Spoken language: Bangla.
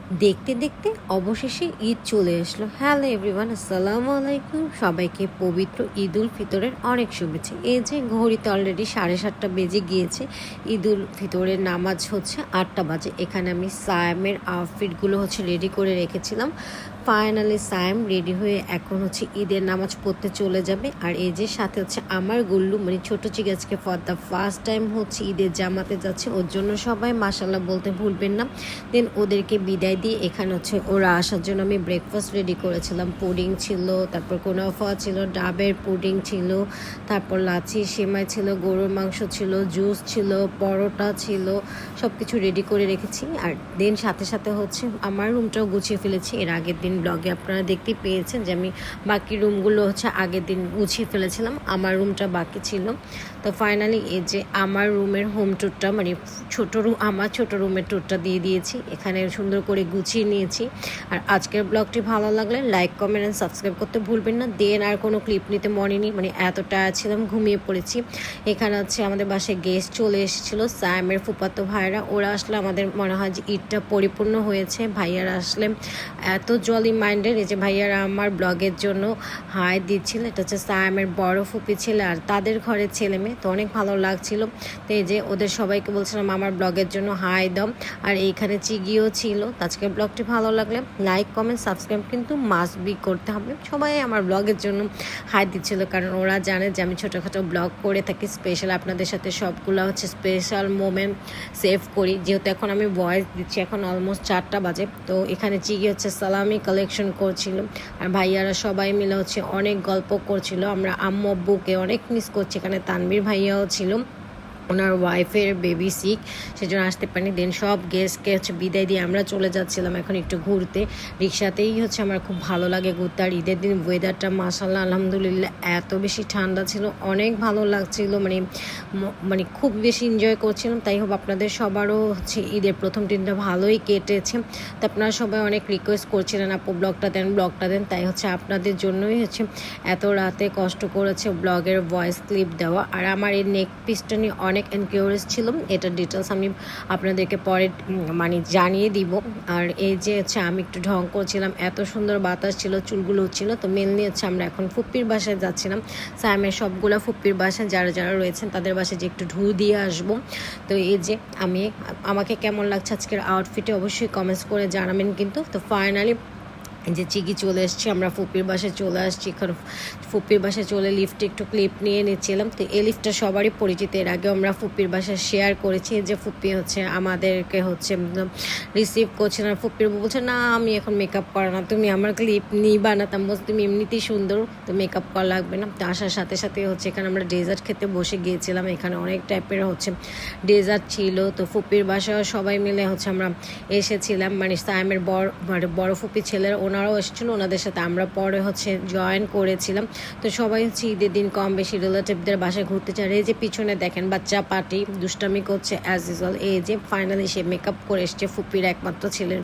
দেখতে দেখতে অবশেষে ঈদ চলে আসলো। হ্যালো এভরিওয়ান, আসসালামু আলাইকুম। সবাইকে পবিত্র ঈদ উল ফিতরের অনেক শুভেচ্ছা। এই যে ঘড়িতে অলরেডি 7:30 বেজে গিয়েছে। ঈদ উল ফিতরের নামাজ হচ্ছে 8টা বাজে। এখানে আমি সায়ামের আউটফিটগুলো রেডি করে রেখেছিলাম। ফাইনালি সায়াম রেডি হয়ে এখন ঈদের নামাজ পড়তে চলে যাবে। আর এই যে সাথে আমার গুল্লু মানে ছোটো চিক আজকে ফর দ্য ফার্স্ট টাইম ঈদের জামাতে যাচ্ছে। ওর জন্য সবাই মাশাল্লাহ বলতে ভুলবেন না। দেন ওদেরকে বিদায় দিয়ে এখানে ওরা আসার জন্য আমি ব্রেকফাস্ট রেডি করেছিলাম। পুডিং ছিল, তারপর কুনাফা ছিল, ডাবের পুডিং ছিল, তারপর লাচি সেমাই ছিল, গরুর মাংস ছিল, জুস ছিল, পরোটা ছিল, সব কিছু রেডি করে রেখেছি। আর দেন সাথে সাথে আমার রুমটাও গুছিয়ে ফেলেছি। এর আগের দিন ব্লগে আপনারা দেখতে পেয়েছেন যে আমি বাকি রুমগুলো আগের দিন গুছিয়ে ফেলেছিলাম, আমার রুমটা বাকি ছিল। তো ফাইনালি এই যে আমার রুমের হোম ট্যুরটা মানে আমার ছোট রুমের ট্যুরটা দিয়ে দিয়েছি। এখানে সুন্দর করে গুছিয়ে নিয়েছি। আর আজকের ব্লগটি ভালো লাগলে লাইক, কমেন্ট অ্যান্ড সাবস্ক্রাইব করতে ভুলবেন না। দেন আর কোনো ক্লিপ নিতে মনে নেই, মানে এত টায়ার্ড ছিলাম, ঘুমিয়ে পড়েছি। এখানে আমাদের বাসায় গেস্ট চলে এসেছিলো, সায়ামের ফুফাতো ভাইরা। ওরা আসলে আমাদের মনে হয় যে ঈদটা পরিপূর্ণ হয়েছে। ভাইয়ারা আসলে এত জলি মাইন্ডেড। এই যে ভাইয়ারা আমার ব্লগের জন্য হাই দিচ্ছিল। এটা সায়ামের বড় ফুপি ছেলে আর তাদের ঘরের ছেলে মেয়ে। তো অনেক ভালো লাগছিল। তো এই যে ওদের সবাইকে বলছিলাম আমার ব্লগের জন্য হাই দাও। আর এইখানে চিগিও ছিল। আজকের ব্লগটি ভালো লাগলে লাইক, কমেন্ট, সাবস্ক্রাইব কিন্তু মাস্ট বি করতে হবে। সবাই আমার ব্লগের জন্য হাই দিচ্ছিল, কারণ ওরা জানে যে আমি ছোটোখাটো ব্লগ করে থাকি। স্পেশাল আপনাদের সাথে সবগুলো স্পেশাল মোমেন্ট সেভ করি। যেহেতু এখন আমি ভয়েস দিচ্ছি, এখন অলমোস্ট 4টা বাজে। তো এখানে চিগি সালামি কালেকশন করছিল। আর ভাইয়ারা সবাই মিলে অনেক গল্প করছিল। আমরা আম্মু আব্বুকে অনেক মিস করছি। এখানে তানবীর ভাইয়াও ছিল, ওনার ওয়াইফের বেবি সিক, সেজন্য আসতে পারিনি। দেন সব গেস্টকে বিদায় দিয়ে আমরা চলে যাচ্ছিলাম এখন একটু ঘুরতে। রিক্সাতেই আমার খুব ভালো লাগে ঘুরতে। আর ঈদের দিন ওয়েদারটা মাশাআল্লাহ আলহামদুলিল্লাহ এত বেশি ঠান্ডা ছিল, অনেক ভালো লাগছিল, মানে খুব বেশি এনজয় করছিলাম। তাই হোক আপনাদের সবারও ঈদের প্রথম দিনটা ভালোই কেটেছে। তো আপনারা সবাই অনেক রিকোয়েস্ট করছিলেন আপু ব্লগটা দেন। তাই আপনাদের জন্যই এত রাতে কষ্ট করেছে ব্লগের ভয়েস ক্লিপ দেওয়া। আর আমার এই নেক পিসটা নিয়ে অনেক এনকিউরিয়াস ছিল। এটার ডিটেলস আমি আপনাদেরকে পরে জানিয়ে দিব। আর এই যে আমি একটু ঢং করছিলাম, এত সুন্দর বাতাস ছিল, চুলগুলো ছিল। তো মেনলি আমরা এখন ফুপ্পির বাসায় যাচ্ছিলাম। সায়ামের সবগুলো ফুপ্পির বাসায় যারা যারা রয়েছেন তাদের বাসায় যে একটু ঢু দিয়ে আসবো। তো এই যে আমাকে কেমন লাগছে আজকের আউটফিটে অবশ্যই কমেন্টস করে জানাবেন কিন্তু। তো ফাইনালি যে চিগি চলে এসছি, আমরা ফুপির বাসায় চলে আসছি। এখন ফুপির বাসায় চলে লিফটে একটু ক্লিপ নিয়ে নিচ্ছিলাম। তো এই লিফটটা সবারই পরিচিত, এর আগেও আমরা ফুপির বাসায় শেয়ার করেছি। যে ফুপি আমাদেরকে রিসিভ করছে না। ফুপির বলছে না আমি এখন মেকআপ করা না, তুমি আমার ক্লিপ নিবা না। তাম বলছে তুমি এমনিতেই সুন্দর, তো মেকআপ করা লাগবে না। তো আসার সাথে সাথে এখানে আমরা ডেজার্ট খেতে বসে গিয়েছিলাম। এখানে অনেক টাইপের ডেজার্ট ছিল। তো ফুপির বাসায় সবাই মিলে আমরা এসেছিলাম, মানে সায়ামের বড় ফুপি ছেলের ওনারাও এসেছিলো, ওনাদের সাথে আমরা পরে জয়েন করেছিলাম। তো সবাই ঈদের দিন কম বেশি রিলেটিভদের বাসায় ঘুরতে চায়। এই যে পিছনে দেখেন বাচ্চা পার্টি দুষ্টামি করছে অ্যাজ ইউজুয়াল। এই যে ফাইনালি সে মেকআপ করে এসছে ফুপির একমাত্র ছেলের